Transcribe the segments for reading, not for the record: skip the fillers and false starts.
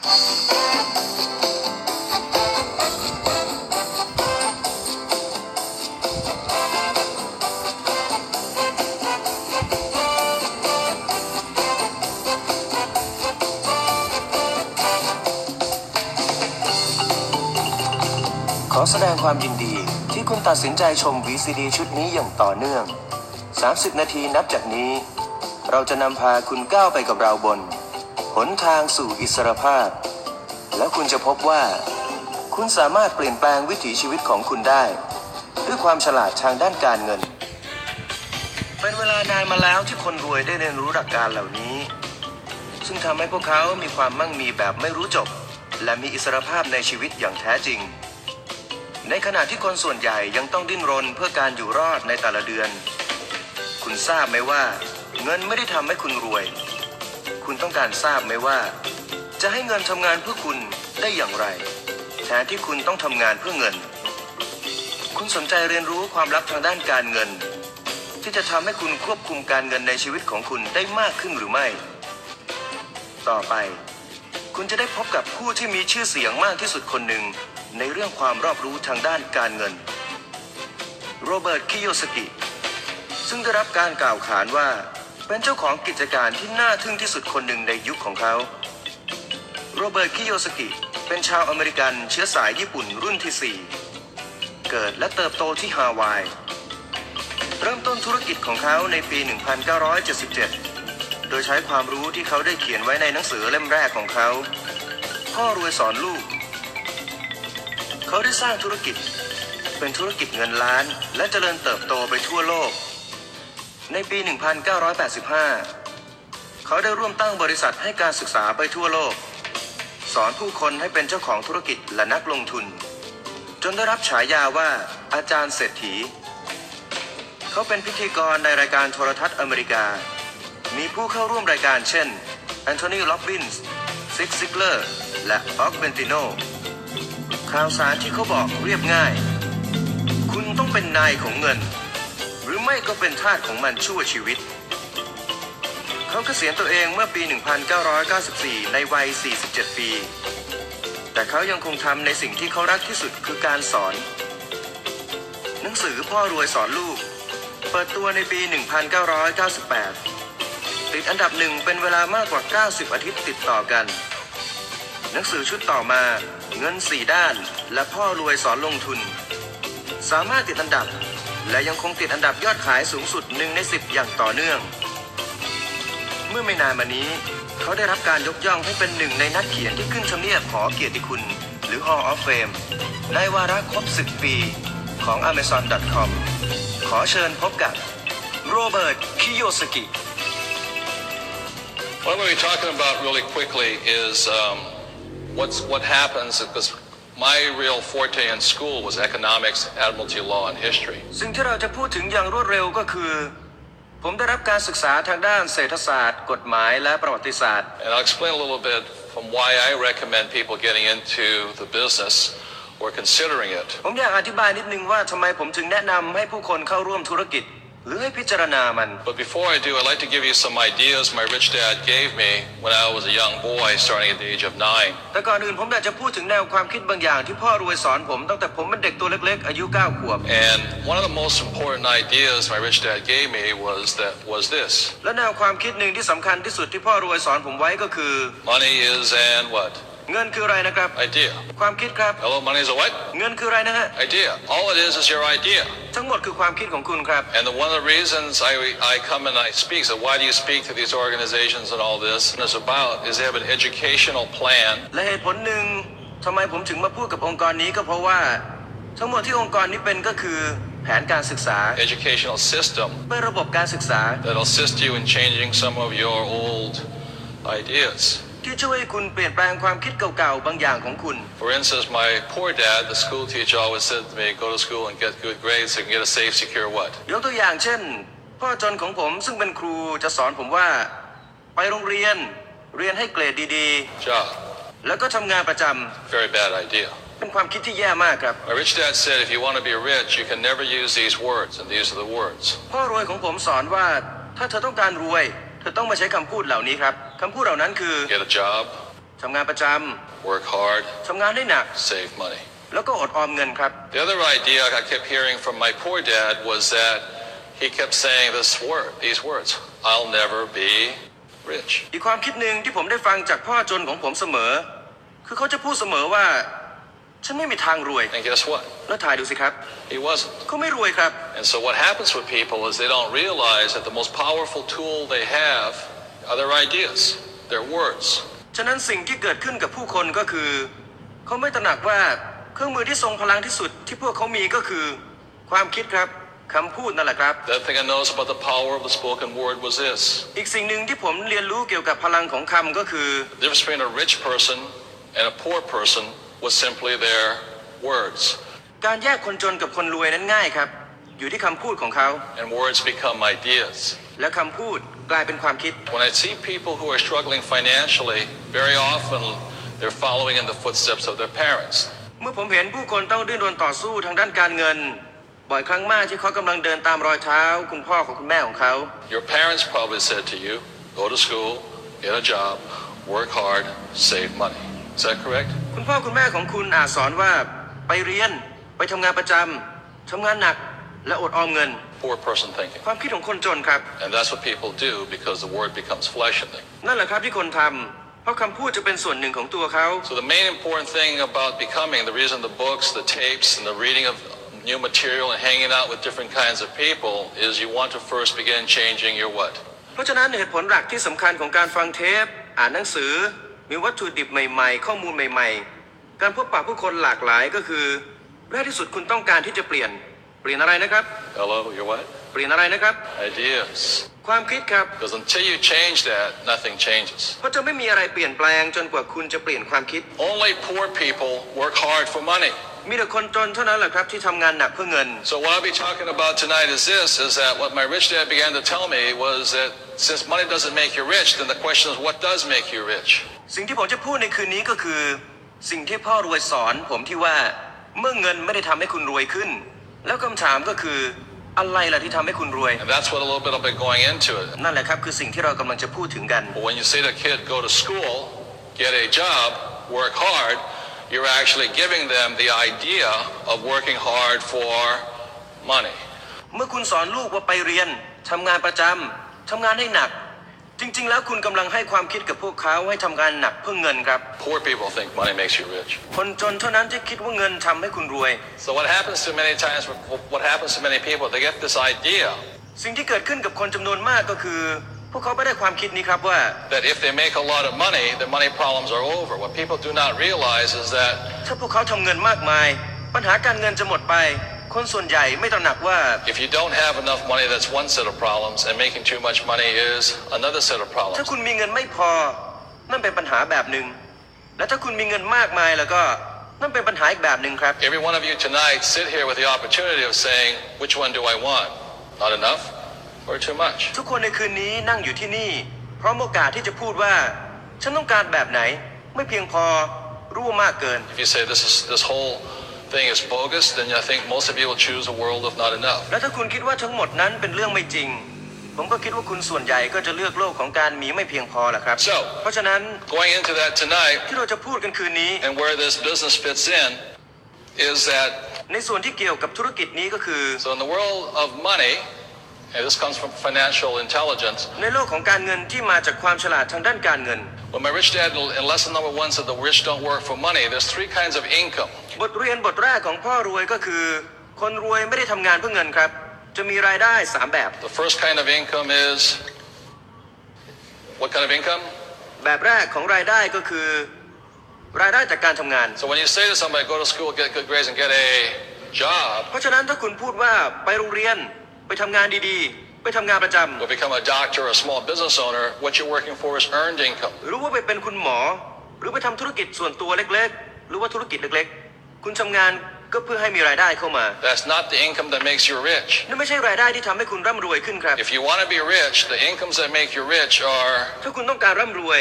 ขอแสดงความยินดีที่คุณตัดสินใจชม VCD ชุดนี้อย่างต่อเนื่อง30นาทีนับจากนี้เราจะนำพาคุณก้าวไปกับเราบนหนทางสู่อิสรภาพและคุณจะพบว่าคุณสามารถเปลี่ยนแปลงวิถีชีวิตของคุณได้ด้วยความฉลาดทางด้านการเงินเป็นเวลานานมาแล้วที่คนรวยได้เรียนรู้หลักการเหล่านี้ซึ่งทำให้พวกเขามีความมั่งมีแบบไม่รู้จบและมีอิสรภาพในชีวิตอย่างแท้จริงในขณะที่คนส่วนใหญ่ยังต้องดิ้นรนเพื่อการอยู่รอดในแต่ละเดือนคุณทราบไหมว่าเงินไม่ได้ทำให้คุณรวยคุณต้องการทราบไหมว่าจะให้เงินทำงานเพื่อคุณได้อย่างไรแทนที่คุณต้องทำงานเพื่อเงินคุณสนใจเรียนรู้ความลับทางด้านการเงินที่จะทำให้คุณควบคุมการเงินในชีวิตของคุณได้มากขึ้นหรือไม่ต่อไปคุณจะได้พบกับผู้ที่มีชื่อเสียงมากที่สุดคนหนึ่งในเรื่องความรอบรู้ทางด้านการเงินโรเบิร์ต คิโยสกิซึ่งได้รับการกล่าวขานว่าเป็นเจ้าของกิจการที่น่าทึ่งที่สุดคนหนึ่งในยุคของเขาโรเบิร์ต คิโยสกิเป็นชาวอเมริกันเชื้อสายญี่ปุ่นรุ่นที่4เกิดและเติบโตที่ฮาวายเริ่มต้นธุรกิจของเขาในปี 1977 โดยใช้ความรู้ที่เขาได้เขียนไว้ในหนังสือเล่มแรกของเขาพ่อรวยสอนลูกเขาได้สร้างธุรกิจเป็นธุรกิจเงินล้านและเจริญเติบโตไปทั่วโลกในปี 1985 เขาได้ร่วมตั้งบริษัทให้การศึกษาไปทั่วโลกสอนผู้คนให้เป็นเจ้าของธุรกิจและนักลงทุนจนได้รับฉายาว่าอาจารย์เศรษฐีเขาเป็นพิธีกรในรายการโทรทัศน์อเมริกามีผู้เข้าร่วมรายการเช่นแอนโทนี โรบินส์ ซิกซิกเลอร์และออกเบนติโนข่าวสารที่เขาบอกเรียบง่ายคุณต้องเป็นนายของเงินหรือไม่ก็เป็นทาสของมันชั่วชีวิตเขาเกษียณตัวเองเมื่อปี 1994 ในวัย 47 ปีแต่เขายังคงทำในสิ่งที่เขารักที่สุดคือการสอนหนังสือพ่อรวยสอนลูกเปิดตัวในปี 1998 ติดอันดับหนึ่งเป็นเวลามากกว่า 90 อาทิตย์ติดต่อกันหนังสือชุดต่อมาเงิน4ด้านและพ่อรวยสอนลงทุนสามารถติดอันดับและยังคงติดอันดับยอดขายสูงสุด1 ใน 10อย่างต่อเนื่องเมื่อไม่นานมานี้เขาได้รับการยกย่องให้เป็นหนึ่งในนักเขียนที่ขึ้นทำเนียบหอเกียรติคุณหรือ Hall of Fame ในวาระครบ10 ปีของ Amazon.com ขอเชิญพบกับโรเบิร์ต คิโยสกิ What I'm going to be talking about really quickly is what happens because my real forte in school was economics, admiralty law, and history. สิ่งที่เราจะพูดถึงอย่างรวดเร็วก็คือผมได้รับการศึกษาทางด้านเศรษฐศาสตร์กฎหมายและประวัติศาสตร์ And I'll explain a little bit from why I recommend people getting into the business or considering it. ผมอยากอธิบายนิดนึงว่าทำไมผมถึงแนะนำให้ผู้คนเข้าร่วมธุรกิจหรือให้พิจารณามัน But before I do, I'd like to give you some ideas my rich dad gave me when I was a young boy starting at the age of 9. แต่ก่อนอื่นผมอยากจะพูดถึงแนวความคิดบางอย่างที่พ่อรวยสอนผมตั้งแต่ผมเป็นเด็กตัวเล็กๆอายุ9 ขวบ And one of the most important ideas my rich dad gave me was this. และแนวความคิดหนึ่งที่สำคัญที่สุดที่พ่อรวยสอนผมไว้ก็คือ Money is an what? เงินคืออะไรนะครับ Idea. ความคิดครับ Hello, money is a what? เงินคืออะไรนะฮะ Idea. All it is your idea. ทั้งหมดคือความคิดของคุณครับ And one of the reasons I come and I speak, so why do you speak to these organizations and all this? And it's about is they have an educational plan. และเหตุผลหนึ่งทำไมผมถึงมาพูดกับองค์กรนี้ก็เพราะว่าทั้งหมดที่องค์กรนี้เป็นก็คือแผนการศึกษา Educational system. เป็นระบบการศึกษา That'll assist you in changing some of your old ideas. ที่ช่วยให้คุณเปลี่ยนแปลงความคิดเก่าๆบางอย่างของคุณ For instance, my poor dad, the school teacher, always said to me, "Go to school and get good grades so you can get a safe, secure what?" ยกตัวอย่างเช่นพ่อจนของผมซึ่งเป็นครูจะสอนผมว่าไปโรงเรียนให้เกรดดี Job. ๆแล้วก็ทำงานประจำ Very bad idea. เป็นความคิดที่แย่มากครับ My rich dad said, "If you want to be rich, you can never use these words, and these are the words." พ่อรวยของผมสอนว่าถ้าเธอต้องการรวยเธอต้องมาใช้คำพูดเหล่านี้ครับคำพูดเหล่านั้นคือ Get a job. ทำงานประจ work hard, ำทำงานให้หนัก save money. แล้วก็อดออมเงินครับ The other idea I kept hearing from my poor dad was that he kept saying these words, I'll never be rich. อีกความคิดหนึ่งที่ผมได้ฟังจากพ่อจนของผมเสมอคือเขาจะพูดเสมอว่าฉันไม่มีทางรวย And guess what? แล้วถ่ายดูสิครับ He wasn't. เขาไม่รวยครับ And so what happens with people is they don't realize that the most powerful tool they have are their ideas, their words. ฉะนั้นสิ่งที่เกิดขึ้นกับผู้คนก็คือเขาไม่ตระหนักว่าเครื่องมือที่ทรงพลังที่สุดที่พวกเขามีก็คือความคิดครับคำพูดนั่นแหละครับ The other thing I noticed about the power of the spoken word was this. อีกสิ่งหนึ่งที่ผมเรียนรู้เกี่ยวกับพลังของคำก็คือ The difference between a rich person and a poor person was simply their words. การแยกคนจนกับคนรวยนั้นง่ายครับอยู่ที่คำพูดของเขา And words become ideas. และคำพูดกลายเป็นความคิด When I see people who are struggling financially, very often they're following in the footsteps of their parents. เมื่อผมเห็นผู้คนต้องดิ้นรนต่อสู้ทางด้านการเงินบ่อยครั้งมากที่เขากำลังเดินตามรอยเท้าคุณพ่อของคุณแม่ของเขา Your parents probably said to you, go to school, get a job, work hard, save money. Is that correct? คุณพ่อคุณแม่ของคุณอาจสอนว่าไปเรียนไปทำงานประจำทำงานหนักและอดออมเงิน Poor person thinking. ความคิดของคนจนครับ And that's what people do because the word becomes flesh in them. นั่นแหละครับที่คนทำเพราะคำพูดจะเป็นส่วนหนึ่งของตัวเขา So the main important thing about becoming, the reason the books, the tapes, and the reading of new material and hanging out with different kinds of people is you want to first begin changing your what? เพราะฉะนั้นเหตุผลหลักที่สำคัญของการฟังเทปอ่านหนังสือมีวัตถุดิบใหม่ๆข้อมูลใหม่ๆการพบปะผู้คนหลากหลายก็คือแรกที่สุดคุณต้องการที่จะเปลี่ยนอะไรนะครับ Hello, your what? เปลี่ยนอะไรนะครับ Ideas. ความคิดครับ Because until you change that, nothing changes. เพราะจะไม่มีอะไรเปลี่ยนแปลงจนกว่าคุณจะเปลี่ยนความคิด Only poor people work hard for money. มีแต่คนจนเท่านั้นแหละครับที่ทำงานหนักเพื่อเงิน So what I'll be talking about tonight is that what my rich dad began to tell me was that since money doesn't make you rich, then the question is what does make you rich? สิ่งที่ผมจะพูดในคืนนี้ก็คือสิ่งที่พ่อรวยสอนผมที่ว่าเมื่อเงินไม่ได้ทำให้คุณรวยขึ้นแล้วคำถามก็คืออะไรล่ะที่ทำให้คุณรวย And that's what a little bit I'll be going into it. นั่นแหละครับคือสิ่งที่เรากำลังจะพูดถึงกัน But when you say to a kid, go to school, get a job, work hard, you're actually giving them the idea of working hard for money. เมื่อคุณสอนลูกว่าไปเรียนทำงานประจำทำงานให้หนักจริงๆแล้วคุณกำลังให้ความคิดกับพวกเขาให้ทำงานหนักเพื่อเงินครับ Poor people think money makes you rich. คนจนเท่านั้นที่คิดว่าเงินทำให้คุณรวย So what happens to many people, they get this idea สิ่งที่เกิดขึ้นกับคนจำนวนมากก็คือพวกเขาไม่ได้ความคิดนี้ครับว่า that if they make a lot of money, their money problems are over. What people do not realize is that ถ้าพวกเขาทำเงินมากมายปัญหาการเงินจะหมดไปคนส่วนใหญ่ไม่ตระหนักว่า if you don't have enough money, that's one set of problems, and making too much money is another set of ถ้า problems. คุณมีเงินไม่พอนั่นเป็นปัญหาแบบหนึ่งและถ้าคุณมีเงินมากมายแล้วก็นั่นเป็นปัญหาอีกแบบหนึ่งครับ Every one of you tonight sit here with the opportunity of saying, which one do I want? Not enough or too much? ทุกคนในคืนนี้นั่งอยู่ที่นี่พร้อมโอกาสที่จะพูดว่าฉันต้องการแบบไหนไม่เพียงพอรู้มากเกิน If you say this whole thing is bogus, then I think most of you will choose a world of not enough. และถ้าคุณคิดว่าทั้งหมดนั้นเป็นเรื่องไม่จริงผมก็คิดว่าคุณส่วนใหญ่ก็จะเลือกโลกของการมีไม่เพียงพอแหละครับ So เพราะฉะนั้น going into that tonight ที่เราจะพูดกันคืนนี้ and where this business fits in is that ในส่วนที่เกี่ยวกับธุรกิจนี้ก็คือ so in the world of money, and this comes from financial intelligence. ในโลกของการเงินที่มาจากความฉลาดทางด้านการเงิน When my rich dad in lesson number 1 said the rich don't work for money, there's 3 kinds of income. บทเรียนบทแรกของพ่อรวยก็คือคนรวยไม่ได้ทำงานเพื่อเงินครับจะมีรายได้3แบบ The first kind of income is what kind of income? แบบแรกของรายได้ก็คือรายได้จากการทำงาน So when you say to somebody, go to school, get good grades, and get a job, เพราะฉะนั้นถ้าคุณพูดว่าไปโรงเรียนไปทำงานดีๆไปทำงานประจำ or become a doctor or a small business owner, what you're working for is earned income. หรือว่าไปเป็นคุณหมอหรือไปทำธุรกิจส่วนตัวเล็กๆหรือว่าธุรกิจเล็กๆคุณทำงานก็เพื่อให้มีรายได้เข้ามา That's not the income that makes you rich. นั่นไม่ใช่รายได้ที่ทำให้คุณร่ำรวยขึ้นครับ If you want to be rich, the incomes that make you rich are ถ้าคุณต้องการร่ำรวย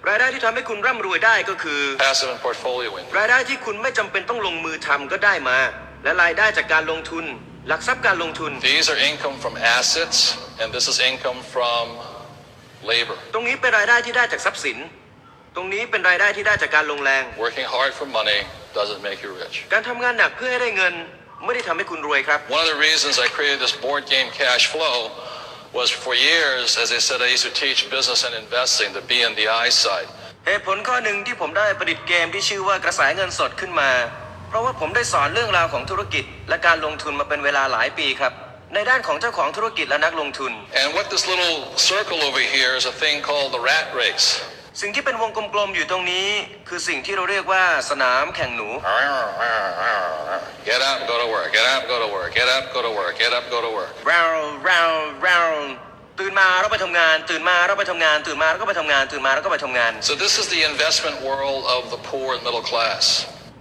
รายได้ที่ทำให้คุณร่ำรวยได้ก็คือ passive and portfolio income. รายได้ที่คุณไม่จำเป็นต้องลงมือทำก็ได้มาและรายได้จากการลงทุนหลักทรัพย์การลงทุน These are income from assets, and this is income from labor. ตรงนี้เป็นรายได้ที่ได้จากทรัพย์สินต รงนี้เป็นรายได้ที่ได้จากการลงแรง Working hard for money doesn't make you rich. การทำงานหนักเพื่อให้ได้เงินไม่ได้ทำให้คุณรวยครับ One of the reasons I created this board game cash flow was for years, as I said, I used to teach business and investing, the B and the I side. เหตุผลข้อหนึ่งที่ผมได้ประดิษฐ์เกมที่ชื่อว่ากระแสเงินสดขึ้นมาเพราะว่าผมได้สอนเรื่องราวของธุรกิจและการลงทุนมาเป็นเวลาหลายปีครับในด้านของเจ้าของธุรกิจและนักลงทุน And what this little circle over here is a thing called the rat race. สิ่งที่เป็นวงกลมๆอยู่ตรงนี้คือสิ่งที่เราเรียกว่าสนามแข่งหนู Get up, go to work. Get up, go to work. Get up, go to work. Get up, go to work. round ตื่นมาเราไปทำงานตื่นมาเราไปทำงานตื่นมาแล้วก็ไปทำงานตื่นมาแล้วก็ไปทำงาน So this is the investment world of the poor and middle class.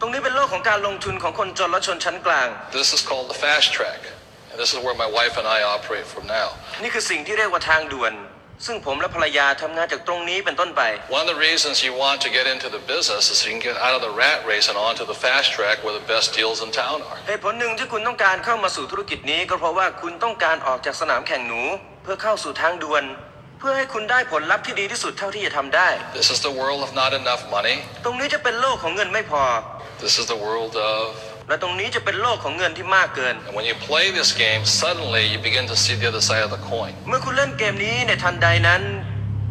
ตรงนี้เป็นโลกของการลงทุนของคนจนและชนชั้นกลาง This is called the fast track. And this is where my wife and I operate from now. นี่คือสิ่งที่เรียกว่าทางด่วนซึ่งผมและภรรยาทำงานจากตรงนี้เป็นต้นไป One of the reasons you want to get into the business is so you can get out of the rat race and onto the fast track where the best deals in town are. เหตุผลหนึ่งที่คุณต้องการเข้ามาสู่ธุรกิจนี้ก็เพราะว่าคุณต้องการออกจากสนามแข่งหนูเพื่อเข้าสู่ทางด่วนเพื่อให้คุณได้ผลลัพธ์ที่ดีที่สุดเท่าที่จะทำได้ This is the world of not enough money. ตรงนี้จะเป็นโลกของเงินไม่พอ This is the world of... และตรงนี้จะเป็นโลกของเงินที่มากเกิน And when you play this game, suddenly you begin to see the other side of the coin. เมื่อคุณเล่นเกมนี้ในทันใดนั้น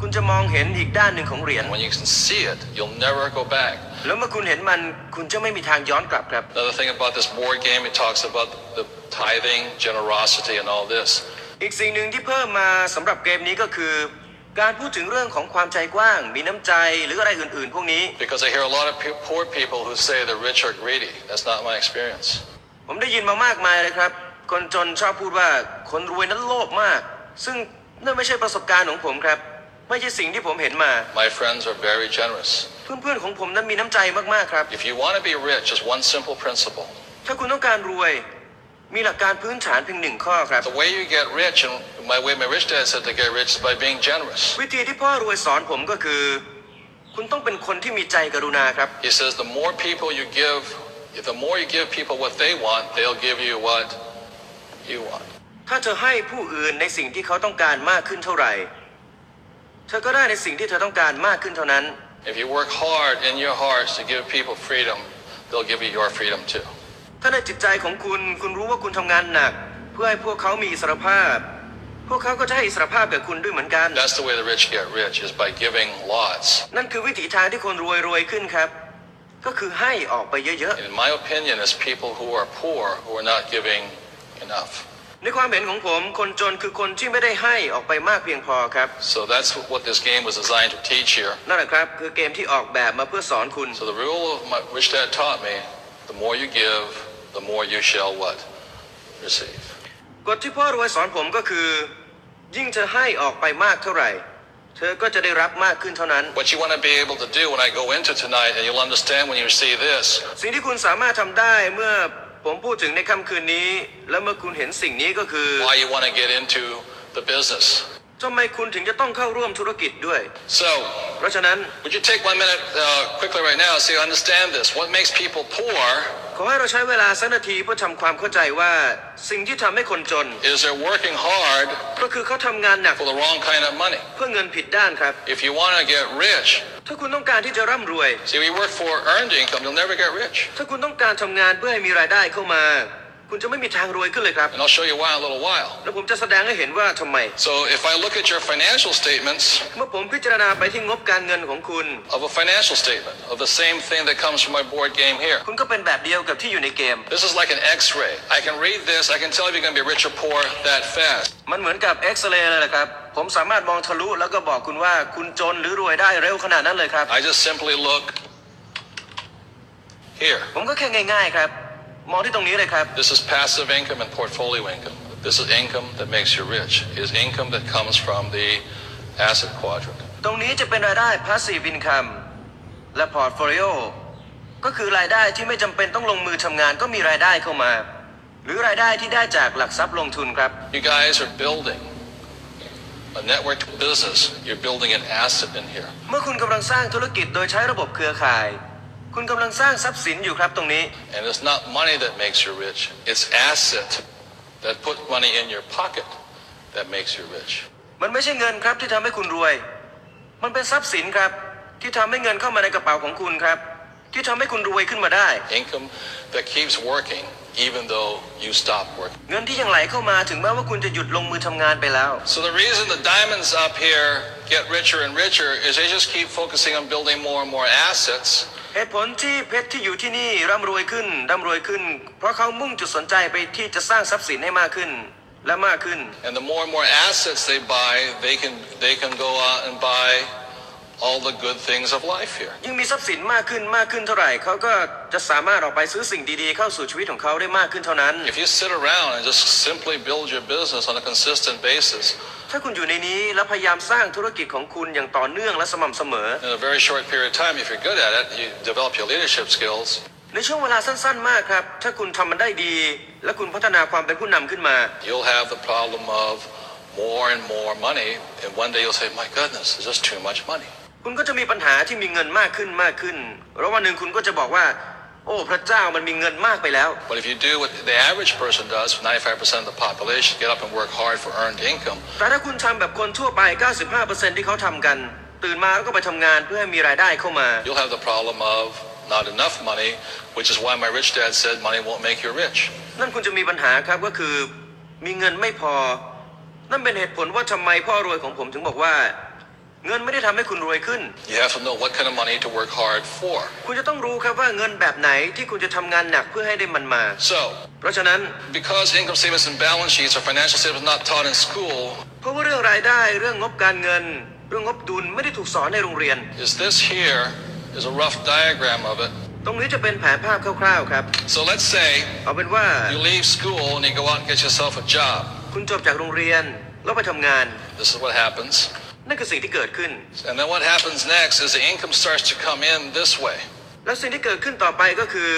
คุณจะมองเห็นอีกด้านหนึ่งของเหรียญ And when you can see it, you'll never go back. แล้วเมื่อคุณเห็นมันคุณจะไม่มีทางย้อนกลับครับ Another thing about this board game, it talks about the tithing, generosity, and all this. อีกสิ่งหนึ่งที่เพิ่มมาสำหรับเกมนี้ก็คือการพูดถึงเรื่องของความใจกว้างมีน้ำใจหรืออะไรอื่นๆพวกนี้ Because I hear a lot of poor people who say the rich are greedy. That's not my experience. ผมได้ยินมามากมายเลยครับคนจนชอบพูดว่าคนรวยนั้นโลภมากซึ่งนั่นไม่ใช่ประสบการณ์ของผมครับไม่ใช่สิ่งที่ผมเห็นมา My friends are very generous. เพื่อนๆของผมนั้นมีน้ำใจมากๆครับ If you want to be rich, just one simple principle. ถ้าคุณต้องการรวยมีหลักการพื้นฐานเพียงหนึ่งข้อครับ The way you get rich, and my way my rich dad said to get rich is by being generous. วิธีที่พ่อรวยสอนผมก็คือคุณต้องเป็นคนที่มีใจกรุณาครับ He says the more people you give, the more you give people what they want, they'll give you what you want. ถ้าเธอให้ผู้อื่นในสิ่งที่เขาต้องการมากขึ้นเท่าไหร่เธอก็ได้ในสิ่งที่เธอต้องการมากขึ้นเท่านั้น If you work hard in your hearts to give people freedom, they'll give you your freedom too. ถ้าในจิตใจของคุณรู้ว่าคุณทำงานหนักเพื่อให้พวกเขามีอิสรภาพพวกเขาก็จะให้อิสรภาพกับคุณด้วยเหมือนกัน That's the way the rich get rich, is by giving lots. นั่นคือวิถีทางที่คนรวยขึ้นครับก็คือให้ออกไปเยอะ In my opinion, it's people who are poor who are not giving enough. ๆในความเห็นของผมคนจนคือคนที่ไม่ได้ให้ออกไปมากเพียงพอครับ So that's what this game was designed to teach here. นั่นแหละครับคือเกมที่ออกแบบมาเพื่อสอนคุณ So the rule of my rich dad taught me, the more you give, the more you shall what? Receive. กฎที่พ่อรวยสอนผมก็คือยิ่งเธอให้ออกไปมากเท่าไหร่เธอก็จะได้รับมากขึ้นเท่านั้น What you want to be able to do when I go into tonight, and you'll understand when you see this, สิ่งที่คุณสามารถทำได้เมื่อผมพูดถึงในค่ำคืนนี้และเมื่อคุณเห็นสิ่งนี้ก็คือ why you want to get into the business. ทำไมคุณถึงจะต้องเข้าร่วมธุรกิจด้วย So, เพราะฉะนั้น would you take 1 minute quickly right now so you understand this? What makes people poor ขอให้เราใช้เวลาสักนาทีเพื่อทำความเข้าใจว่าสิ่งที่ทำให้คนจน is they're working hard ก็คือเขาทำงานหนัก for the wrong kind of money. เพื่อเงินผิดด้านครับ If you want to get rich, ถ้าคุณต้องการที่จะร่ำรวย see, if you work for earned income, you'll never get rich. ถ้าคุณต้องการทำงานเพื่อให้มีรายได้เข้ามาคุณจะไม่มีทางรวยขึ้นเลยครับ And I'll show you why in a little while. แล้วผมจะแสดงให้เห็นว่าทำไม So if I look at your financial statements เมื่อผมพิจารณาไปที่งบการเงินของคุณ of a financial statement of the same thing that comes from my board game here. คุณก็เป็นแบบเดียวกับที่อยู่ในเกม This is like an X-ray. I can read this. I can tell if you're going to be rich or poor that fast. มันเหมือนกับเอ็กซเรย์เลยนะครับ ผมสามารถมองทะลุแล้วก็บอกคุณว่าคุณจนหรือรวยได้เร็วขนาดนั้นเลยครับ I just simply look here. ผมก็แค่ง่ายๆครับมองที่ตรงนี้เลยครับ This is passive income and portfolio income. This is income that makes you rich. It is income that comes from the asset quadrant. ตรงนี้จะเป็นรายได้ passive income และ portfolio ก็คือรายได้ที่ไม่จำเป็นต้องลงมือทำงานก็มีรายได้เข้ามาหรือรายได้ที่ได้จากหลักทรัพย์ลงทุนครับ You guys are building a network business. You're building an asset in here. เมื่อคุณกำลังสร้างธุรกิจโดยใช้ระบบเครือข่ายคุณกำลังสร้างทรัพย์สินอยู่ครับตรงนี้ And it's not money that makes you rich. It's asset that put money in your pocket that makes you rich. มันไม่ใช่เงินครับที่ทำให้คุณรวยมันเป็นทรัพย์สินครับ ที่ทำให้เงินเข้ามาในกระเป๋าของคุณครับที่ทำให้คุณรวยขึ้นมาได้ Income that keeps working even though you stop working. เงินที่ยังไหลเข้ามาถึงแม้ว่าคุณจะหยุดลงมือทำงานไปแล้ว So the reason the diamonds up here get richer and richer is they just keep focusing on building more and more assets. เหตุผลที่เพชรที่อยู่ที่นี่ร่ำรวยขึ้นเพราะเขามุ่งจุดสนใจไปที่จะสร้างทรัพย์สินให้มากขึ้นและมากขึ้น And the more and more assets they buy, they can go out and buy all the good things of life here. ยิ่งมีทรัพย์สินมากขึ้นเท่าไหร่เขาก็จะสามารถออกไปซื้อสิ่งดีๆเข้าสู่ชีวิตของเขาได้มากขึ้นเท่านั้น If you sit around and just simply build your business on a consistent basis, ถ้าคุณอยู่ในนี้และพยายามสร้างธุรกิจของคุณอย่างต่อเนื่องและสม่ำเสมอ in a very short period of time, if you're good at it, you develop your leadership skills. ในช่วงเวลาสั้นๆมากครับถ้าคุณทำมันได้ดีและคุณพัฒนาความเป็นผู้นำขึ้นมา You'll have the problem of more and more money, and one day you'll say, "My goodness, there's just too much money." คุณก็จะมีปัญหาที่มีเงินมากขึ้นแล้ววันหนึ่งคุณก็จะบอกว่าโอ้พระเจ้ามันมีเงินมากไปแล้ว But if you do what the average person does, 95% of the population, get up and work hard for earned income. แต่ถ้าคุณทำแบบคนทั่วไป 95% ที่เขาทำกันตื่นมาแล้วก็ไปทำงานเพื่อให้มีรายได้เข้ามา You'll have the problem of not enough money, which is why my rich dad said money won't make you rich. นั่นคุณจะมีปัญหาครับก็คือมีเงินไม่พอนั่นเป็นเหตุผลว่าทำไมพ่อรวยของผมถึงบอกว่าเงินไม่ได้ทำให้คุณรวยขึ้น You have to know what kind of money to work hard for. คุณจะต้องรู้ครับว่าเงินแบบไหนที่คุณจะทำงานหนักเพื่อให้ได้มันมา So, เพราะฉะนั้น because income statements and balance sheets or financial statements are not taught in school, เพราะว่าเรื่องรายได้เรื่องงบการเงินเรื่องงบดุลไม่ได้ถูกสอนในโรงเรียน is this here is a rough diagram of it. ตรงนี้จะเป็นแผนภาพคร่าวๆครับ So let's say เอาเป็นว่า you leave school and you go out and get yourself a job. คุณจบจากโรงเรียนแล้วไปทำงาน This is what happens. นั่นคือสิ่งที่เกิดขึ้น And then what happens next is the income starts to come in this way. และสิ่งที่เกิดขึ้นต่อไปก็คือ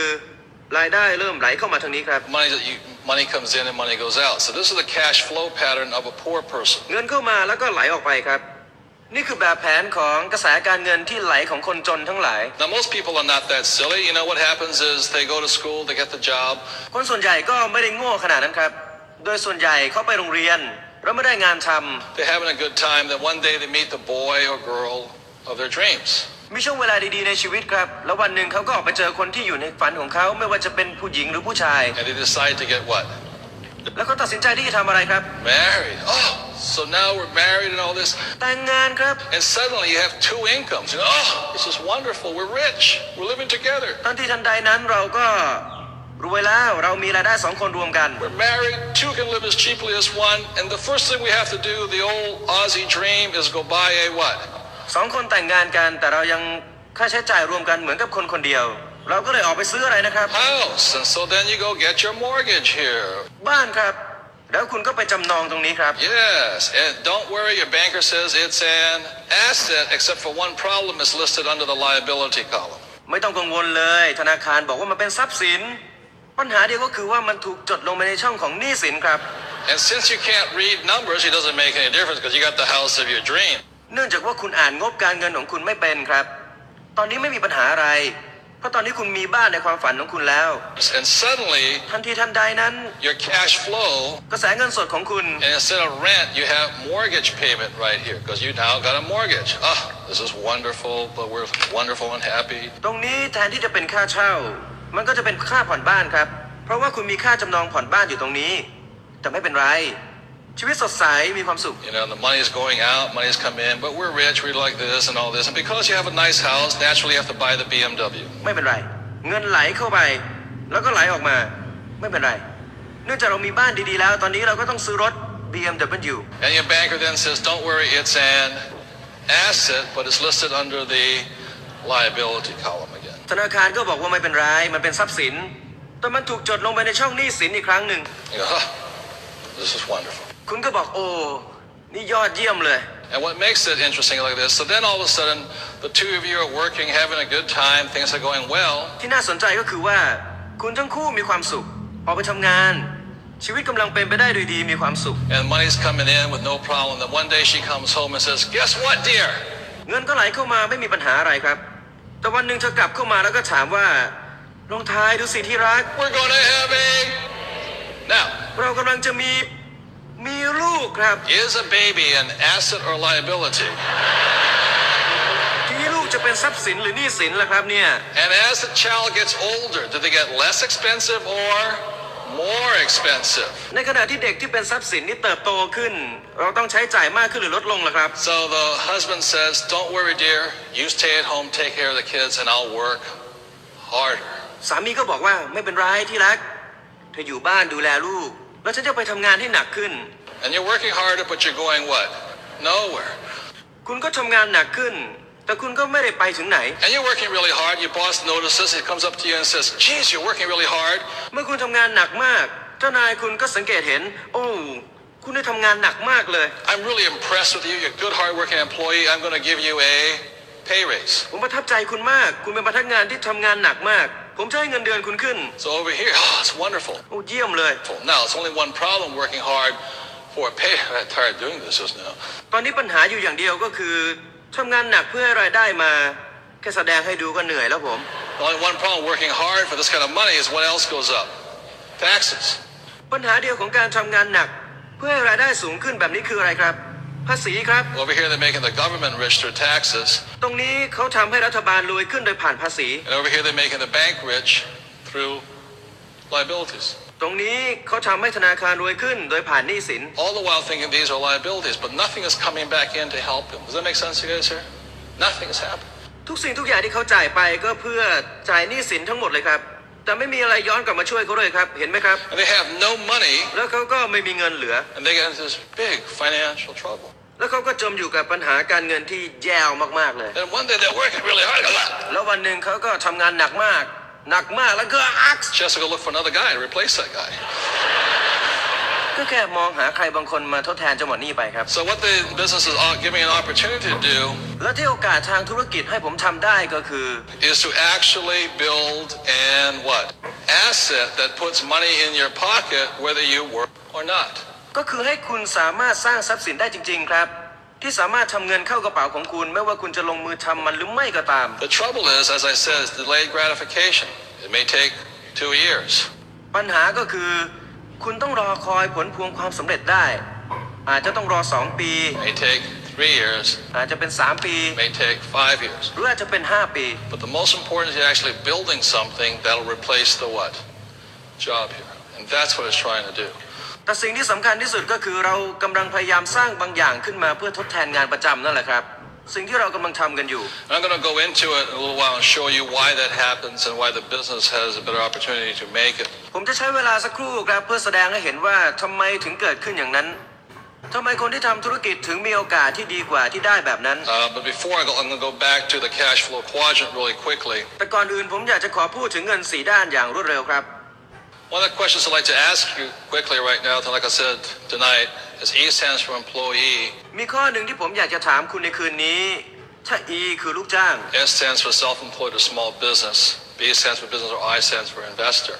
รายได้เริ่มไหลเข้ามาทางนี้ครับ Money comes in and money goes out. So this is the cash flow pattern of a poor person. เงินเข้ามาแล้วก็ไหลออกไปครับนี่คือแบบแผนของกระแสการเงินที่ไหลของคนจนทั้งหลาย Now most people are not that silly. You know what happens is they go to school, they get the job. คนส่วนใหญ่ก็ไม่ได้โง่ขนาดนั้นครับโดยส่วนใหญ่เขาไปโรงเรียนแล้วไม่ได้งานทำ They're having a good time. Then one day they meet the boy or girl of their dreams. มีช่วงเวลาดีๆในชีวิตครับแล้ววันหนึ่งเขาก็ออกไปเจอคนที่อยู่ในฝันของเขาไม่ว่าจะเป็นผู้หญิงหรือผู้ชาย And they decide to get what? แล้วเขาตัดสินใจที่จะทำอะไรครับ Married. Oh, so now we're married and all this. แต่งงานครับ And suddenly you have two incomes. You go, oh, this is wonderful. We're rich. We're living together. ทันทีทันใดนั้นเราก็รวยแล้วเรามีรายได้สองคนรวมกัน We're married. Two can live as cheaply as one. And the first thing we have to do, the old Aussie dream, is go buy a what? สองคนแต่งงานกันแต่เรายังค่าใช้จ่ายรวมกันเหมือนกับคนคนเดียวเราก็เลยออกไปซื้ออะไรนะครับ House. And so then you go get your mortgage here. บ้านครับแล้วคุณก็ไปจำนองตรงนี้ครับ Yes. And don't worry. Your banker says it's an asset, except for one problem. It's listed under the liability column. ไม่ต้องกังวลเลยธนาคารบอกว่ามันเป็นทรัพย์สินปัญหาเดียวก็คือว่ามันถูกจดลงไปในช่องของหนี้สินครับ And since you can't read numbers, it doesn't make any difference because you got the house of your dream. เนื่องจากว่าคุณอ่านงบการเงินของคุณไม่เป็นครับตอนนี้ไม่มีปัญหาอะไรเพราะตอนนี้คุณมีบ้านในความฝันของคุณแล้ว And suddenly, ทันทีทันใดนั้น your cash flow, กระแสเงินสดของคุณ and instead of rent, you have mortgage payment right here because you now got a mortgage. Ah, this is wonderful, but we're wonderful and happy. ตรงนี้แทนที่จะเป็นค่าเช่ามันก็จะเป็นค่าผ่อนบ้านครับเพราะว่าคุณมีค่าจำนองผ่อนบ้านอยู่ตรงนี้แต่ไม่เป็นไรชีวิตสดใสมีความสุข You know, the money's going out, money's come in, but we're rich, we like this and all this. And because you have a nice house, naturally you have to buy the BMW. ไม่เป็นไรเงินไหลเข้าไปแล้วก็ไหลออกมาไม่เป็นไรเนื่องจากเรามีบ้านดีๆแล้วตอนนี้เราก็ต้องซื้อรถ BMW And your banker then says, don't worry, it's an asset, but it's listed under the liability column again. ธนาคารก็บอกว่าไม่เป็นไรมันเป็นทรัพย์สินแต่มันถูกจดลงไปในช่องหนี้สินอีกครั้งหนึ่ง You go, huh, this is wonderful. คุณก็บอกโอ้นี่ยอดเยี่ยมเลย And what makes it interesting like this, so then all of a sudden, the two of you are working, having a good time, things are going well. ที่น่าสนใจก็คือว่าคุณทั้งคู่มีความสุขออกไปทำงานชีวิตกำลังเป็นไปได้โดยดีมีความสุข And money's coming in with no problem. Then one day she comes home and says, guess what, dear? เงินก็ไหลเข้ามาไม่มีปัญหาอะไรครับแต่วันหนึ่งเธอกลับเข้ามาแล้วก็ถามว่าลองทายดูสิที่รัก We're going to have a... Now, เรากำลังจะมีลูกครับ is a baby an asset or liability? ทีนี้ลูกจะ จะเป็นทรัพย์สินหรือหนี้สินล่ะครับเนี่ย And as the child gets older, do they get less expensive or more expensive? ในขณะที่เด็กที่เป็นทรัพย์สินนี่เติบโตขึ้นเราต้องใช้จ่ายมากขึ้นหรือลดลงล่ะครับ So the husband says, don't worry dear, you stay at home, take care of the kids, and I'll work harder. สามีก็บอกว่าไม่เป็นไรที่รักเธออยู่บ้านดูแลลูกแล้วฉันจะไปทำงานให้หนักขึ้น And you're working harder, but you're going what? Nowhere. คุณก็ทำงานหนักขึ้นแต่คุณก็ไม่ได้ไปถึงไหน And you're working really hard, your boss notices, he comes up to you and says, geez, you're working really hard. เมื่อคุณทำงานหนักมากเจ้านายคุณก็สังเกตเห็นโอ้คุณได้ทำงานหนักมากเลย I'm really impressed with you, you're a good hard-working employee, I'm going to give you a pay raise. ผมประทับใจคุณมากคุณเป็นพนักงานที่ทำงานหนักมากผมจะให้เงินเดือนคุณขึ้น So over here, oh, it's wonderful. โอ้เยี่ยมเลย Now, it's only one problem working hard for a pay. I'm tired of doing this just now. ตอนนี้ปัญหาอยู่อย่างเดียวก็คือทำงานหนักเพื่อให้รายได้มาแค่แสดงให้ดูก็เหนื่อยแล้วผม Only one problem working hard for this kind of money is what else goes up? Taxes. ปัญหาเดียวของการทำงานหนักเพื่อให้รายได้สูงขึ้นแบบนี้คืออะไรครับภาษีครับ Over here, they're making the government rich through taxes. ตรงนี้เขาทำให้รัฐบาลรวยขึ้นโดยผ่านภาษี And over here, they're making the bank rich through liabilities. ตรงนี้เขาทำให้ธนาคารรวยขึ้นโดยผ่านหนี้สิน All the while thinking these are liabilities, but nothing is coming back in to help them. Does that make sense to you guys here? Nothing has happened. ทุกสิ่งทุกอย่างที่เขาจ่ายไปก็เพื่อจ่ายหนี้สินทั้งหมดเลยครับแต่ไม่มีอะไรย้อนกลับมาช่วยเขาเลยครับเห็นไหมครับ And they have no money, แล้วเขาก็ไม่มีเงินเหลือ and they get into this big financial trouble. แล้วเขาก็จมอยู่กับปัญหาการเงินที่แย่มากๆเลย And one day they're working really hard. แล้ววันหนึ่งเขาก็ทำงานหนักมากแล้วก็She has to go look for another guy to replace that guy. ก็แค่มองหาใครบางคนมาทดแทนจังหวะนี้ไปครับ So what the business is giving an opportunity to do แล้วที่โอกาสทางธุรกิจให้ผมทำได้ก็คือ is to actually build an what? Asset that puts money in your pocket whether you work or not. ก็คือให้คุณสามารถสร้างทรัพย์สินได้จริงๆครับที่สามารถทำเงินเข้ากระเป๋าของคุณไม่ว่าคุณจะลงมือทำมันหรือไม่ก็ตาม The trouble is, as I said, is delayed gratification. It may take 2 years. ปัญหาก็คือคุณต้องรอคอยผลพวงความสำเร็จได้อาจจะต้องรอ2 ปี It may take 3 years. อาจจะเป็น3 ปี It may take 5 years. หรืออาจจะเป็น5 ปี But the most important is you're actually building something that'll replace the what? Job here. And that's what it's trying to do. แต่สิ่งที่สำคัญที่สุดก็คือเรากำลังพยายามสร้างบางอย่างขึ้นมาเพื่อทดแทนงานประจำนั่นแหละครับสิ่งที่เรากำลังทำกันอยู่ I'm going to go into it in a little while and show you why that happens and why the business has a better opportunity to make it. ผมจะใช้เวลาสักครู่ครับเพื่อแสดงให้เห็นว่าทำไมถึงเกิดขึ้นอย่างนั้นทำไมคนที่ทำธุรกิจถึงมีโอกาสที่ดีกว่าที่ได้แบบนั้น But before I go, I'm going to go back to the cash flow quadrant really quickly. แต่ก่อนอื่นผมอยากจะขอพูดถึงเงิน4 ด้านอย่างรวดเร็วครับ One of the questions I'd like to ask you quickly right now, like I said tonight, is E stands for employee. มีข้อหนึ่งที่ผมอยากจะถามคุณในคืนนี้ถ้า E คือลูกจ้าง S stands for self-employed or small business. B stands for business or I stands for investor.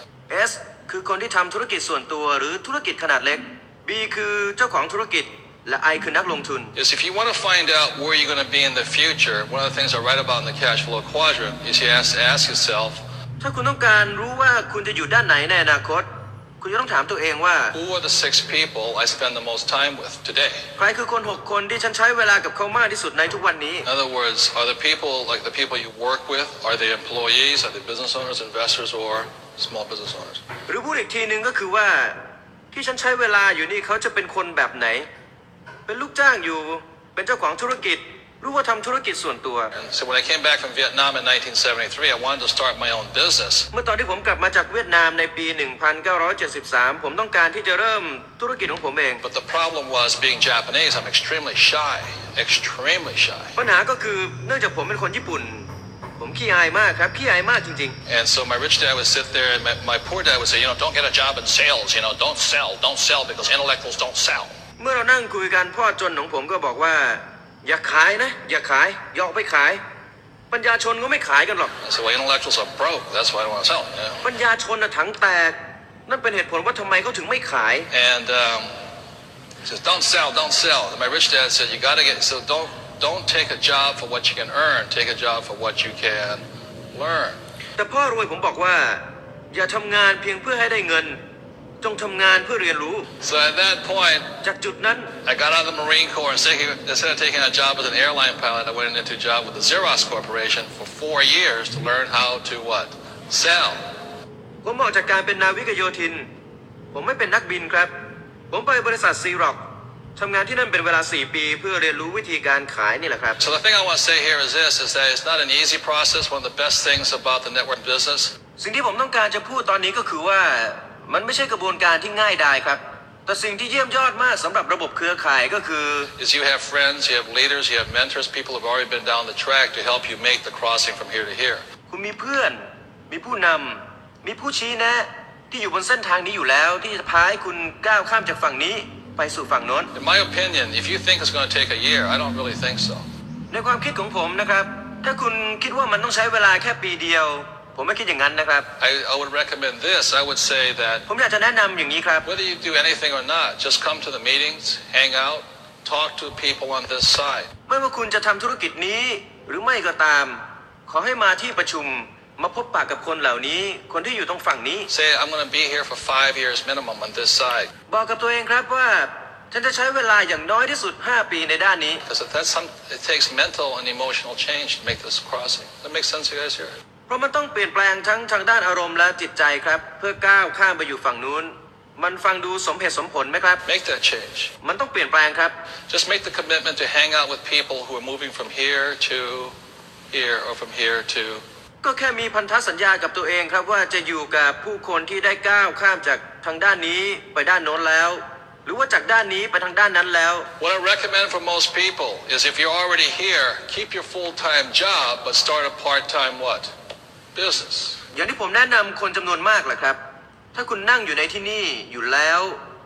S คือคนที่ทำธุรกิจส่วนตัวหรือธุรกิจขนาดเล็ก B คือเจ้าของธุรกิจและ I คือนักลงทุน Is if you want to find out where you're going to be in the future, one of the things I write about in the cash flow quadrant is you have to ask yourself, ถ้าคุณต้องการรู้ว่าคุณจะอยู่ด้านไหนในอนาคตคุณจะต้องถามตัวเองว่า who are the 6 people I spend the most time with today? ใครคือคน6 คนที่ฉันใช้เวลากับเขามากที่สุดในทุกวันนี้ In other words, are the people like the people you work with, are they employees, are they business owners, investors, or small business owners? หรือพูดอีกทีนึงก็คือว่าที่ฉันใช้เวลาอยู่นี่เขาจะเป็นคนแบบไหนเป็นลูกจ้างอยู่เป็นเจ้าของธุรกิจรู้ว่าทำธุรกิจส่วนตัว And so when I came back from Vietnam in 1973, I wanted to start my own business. เมื่อตอนที่ผมกลับมาจากเวียดนามในปี 1973 ผมต้องการที่จะเริ่มธุรกิจของผมเอง But the problem was being Japanese, I'm extremely shy, extremely shy. ปัญหาก็คือเนื่องจากผมเป็นคนญี่ปุ่นผมขี้อายมากครับขี้อายมากจริง And so my rich dad would sit there and my poor dad would say, don't get a job in sales, don't sell because intellectuals don't sell. ๆเมื่อเรานั่งคุยกันพ่อจนของผมก็บอกว่าอย่าขายนะอย่าขายอย่าออกไปขายปัญญาชนก็ไม่ขายกันหรอก I said, well, intellectuals are broke, that's why I don't want to sell. ปัญญาชนน่ะถังแตกนั่นเป็นเหตุผลว่าทำไมเขาถึงไม่ขาย And he says, don't sell. And my rich dad said, you got to get, so don't take a job for what you can earn, take a job for what you can learn. แต่พ่อรวยผมบอกว่าอย่าทำงานเพียงเพื่อให้ได้เงิน จงทำงานเพื่อเรียนรู้ So at that point, จากจุดนั้น I got out of the Marine Corps and instead of taking a job as an airline pilot, I went into a job with the Xerox Corporation for 4 years to learn how to what? Sell. ผมออกจากการเป็นนาวิกโยธินผมไม่เป็นนักบินครับผมไปบริษัทซีร็อกทำงานที่นั่นเป็นเวลา4 ปีเพื่อเรียนรู้วิธีการขายนี่แหละครับ So the thing I want to say here is this, is that it's not an easy process. One of the best things about the network business สิ่งที่ผมต้องการจะพูดตอนนี้ก็คือว่ามันไม่ใช่กระบวนการที่ง่ายดายครับแต่สิ่งที่เยี่ยมยอดมากสำหรับระบบเครือข่ายก็คือ is you have friends, you have leaders, you have mentors, people who have already been down the track to help you make the crossing from here to here. คุณมีเพื่อนมีผู้นำมีผู้ชี้แนะที่อยู่บนเส้นทางนี้อยู่แล้วที่จะพาให้คุณก้าวข้ามจากฝั่งนี้ไปสู่ฝั่งโน้น In my opinion, if you think it's going to take a year, I don't really think so. ในความคิดของผมนะครับถ้าคุณคิดว่ามันต้องใช้เวลาแค่ปีเดียวผมไม่คิดอย่างนั้นนะครับ I would recommend this. I would say that ผมอยากจะแนะนำอย่างนี้ครับ whether you do anything or not, just come to the meetings, hang out, talk to people on this side. ไม่ว่าคุณจะทำธุรกิจนี้หรือไม่ก็ตามขอให้มาที่ประชุมมาพบปะกับคนเหล่านี้คนที่อยู่ตรงฝั่งนี้ Say, I'm going to be here for 5 years minimum on this side. บอกกับตัวเองครับว่าฉันจะใช้เวลาอย่างน้อยที่สุด5 ปีในด้านนี้ Because it takes mental and emotional change to make this crossing. That makes sense, you guys here? เพราะมันต้องเปลี่ยนแปลงทั้งทางด้านอารมณ์และจิตใจครับเพื่อก้าวข้ามไปอยู่ฝั่งนู้นมันฟังดูสมเหตุสมผลไหมครับ Make that change. มันต้องเปลี่ยนแปลงครับ Just make the commitment to hang out with people who are moving from here to here or from here to ก็แค่มีพันธสัญญากับตัวเองครับว่าจะอยู่กับผู้คนที่ได้ก้าวข้ามจากทางด้านนี้ไปด้านโน้นแล้วหรือว่าจากด้านนี้ไปทางด้านนั้นแล้ว What I recommend for most people is if you're already here, keep your full-time job but start a part-time what? Business. อย่างที่ผมแนะนำคนจำนวนมากแหละครับถ้าคุณนั่งอยู่ในที่นี่อยู่แล้ว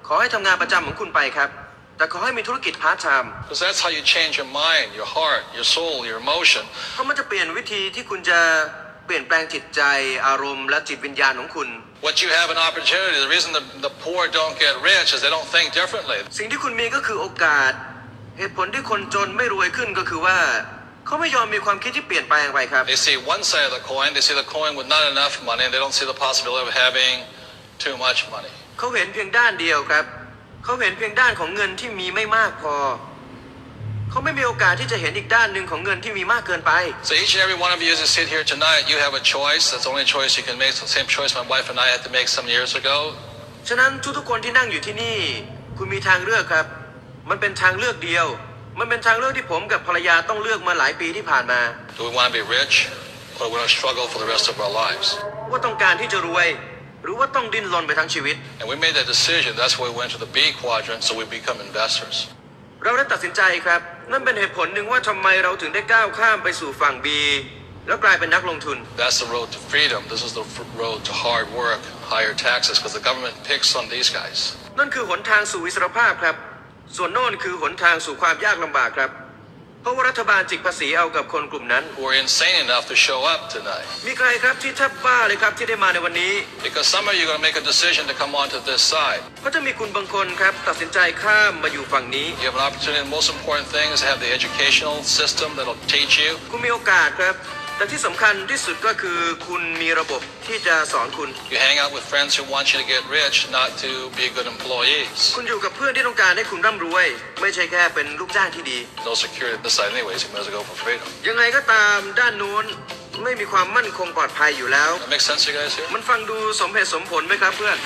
ขอให้ทำงานประจำของคุณไปครับแต่ขอให้มีธุรกิจพาร์ทไทม์ Because that's how you change your mind, your heart, your soul, your emotion. เพราะมันจะเปลี่ยนวิธีที่คุณจะเปลี่ยนแปลงจิตใจอารมณ์และจิตวิญญาณของคุณ What you have an opportunity, the reason the poor don't get rich is they don't think differently. สิ่งที่คุณมีก็คือโอกาสเหตุผลที่คนจนไม่รวยขึ้นก็คือว่าเขาไม่ยอมมีความคิดที่เปลี่ยนแปลงไปครับ They see one side of the coin, they see the coin with not enough money, and they don't see the possibility of having too much money. เขาเห็นเพียงด้านเดียวครับเขาเห็นเพียงด้านของเงินที่มีไม่มากพอเขาไม่มีโอกาสที่จะเห็นอีกด้านหนึ่งของเงินที่มีมากเกินไป So each and every one of you as you sit here tonight, you have a choice. That's the only choice you can make. It's the same choice my wife and I had to make some years ago. ฉะนั้นทุกๆคนที่นั่งอยู่ที่นี่คุณมีทางเลือกครับมันเป็นทางเลือกเดียวมันเป็นทางเลือกที่ผมกับภรรยาต้องเลือกมาหลายปีที่ผ่านมา Do we want to be rich or do we want to struggle for the rest of our lives? ว่าต้องการที่จะรวยหรือว่าต้องดิ้นรนไปทั้งชีวิต And we made that decision. That's why we went to the B quadrant, so we become investors. เราได้ตัดสินใจครับนั่นเป็นเหตุผลหนึ่งว่าทำไมเราถึงได้ก้าวข้ามไปสู่ฝั่ง B แล้วกลายเป็นนักลงทุน That's the road to freedom. This is the road to hard work, higher taxes, because the government picks on these guys. นั่นคือหนทางสู่อิสรภาพครับส่วนโน่นคือหนทางสู่ความยากลำบากครับเพราะว่ารัฐบาลจิกภาษีเอากับคนกลุ่มนั้น Who are insane enough to show up tonight. มีใครครับที่แทบบ้าเลยครับที่ได้มาในวันนี้ Because some of you are going to make a decision to come onto this side. ก็จะมีคุณบางคนครับตัดสินใจข้ามมาอยู่ฝั่งนี้ You have an opportunity. The most important thing is to have the educational system that'll teach you. คุณมีโอกาสครับแต่ที่สำคัญที่สุดก็คือคุณมีระบบที่จะสอนคุณ You hang out with friends who want you to get rich, not to be good employees. คุณอยู่กับเพื่อนที่ต้องการให้คุณร่ำรวยไม่ใช่แค่เป็นลูกจ้างที่ดี No security this side anyways. You might as well go for freedom. ยังไงก็ตามด้านนู้นไม่มีความมั่นคงปลอดภัยอยู่แล้ว That makes sense, you guys here? มันฟังดูสมเหตุสมผลไหมครับเพื่อน